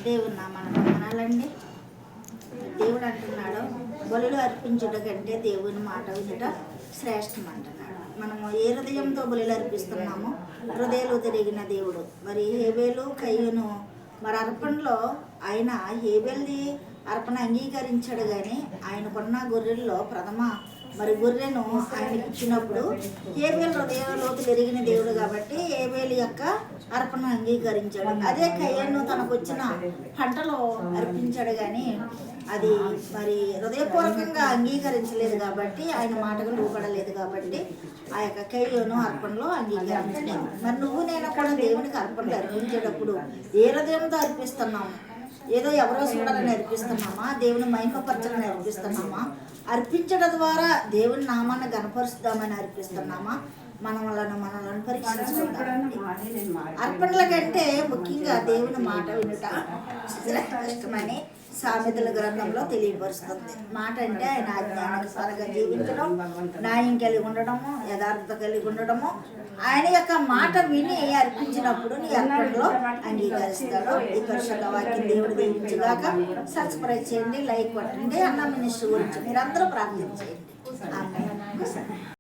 దేవుడు నామన వందనాలండి. దేవుడు అంటున్నాడు, బలులు అర్పించుట కంటే దేవుని మాట వినుట శ్రేష్టం అంటున్నాడు. మనము ఏ హృదయంతో బలులు అర్పిస్తున్నామో హృదయాలు తిరిగిన దేవుడు. మరి హేబేలు కయ్యూను మరి అర్పణలో ఆయన హేబేల్ది అర్పణ అంగీకరించాడు, కానీ ఆయనకున్న గొర్రెల్లో ప్రథమ మరి గొర్రెను ఆయనకి ఇచ్చినప్పుడు హేబేలు హృదయంలోకి తిరిగిన దేవుడు కాబట్టి హేబేలు యొక్క అర్పణ అంగీకరించాడు. అదే కయ్యను తనకు వచ్చిన పంటలో అర్పించాడు, కానీ అది మరి హృదయపూర్వకంగా అంగీకరించలేదు కాబట్టి ఆయన మాటకు లోపడలేదు కాబట్టి ఆ యొక్క కయ్యను అర్పణలో అంగీకరించలేదు. మరి నువ్వు నేను కూడా దేవునికి అర్పణలు అర్పించేటప్పుడు ఏ హృదయంతో అర్పిస్తున్నాము? ఏదో ఎవరో చూడాలని అర్పిస్తున్నామా? దేవుని మహిమపరచాలని అర్పిస్తున్నామా? అర్పించడం ద్వారా దేవుని నామాన్ని గణపరుస్తామని అర్పిస్తున్నామా? మనలను పరీక్షించుకుంటాం. అర్పణల కంటే ముఖ్యంగా దేవుని మాట వినుట శ్రేష్టమని సామెతల గ్రంథంలో తెలియపరుస్తుంది. మాట అంటే ఆయన ఆజ్ఞానుసారంగా జీవించడం, న్యాయం కలిగి ఉండడము, యథార్థత కలిగి ఉండడము. ఆయన యొక్క మాట విని అర్పించినప్పుడు నీ అర్పణలో అంగీకరిస్తాడు. ఈ పరిశుద్ధ వాక్యం దేవుడు దీవించుగాక. సబ్స్క్రైబ్ చేయండి, లైక్ కొట్టండి. అన్న మినిస్ట్రీ గురించి మీరందరూ ప్రార్థించేయండి. ఆమేన్.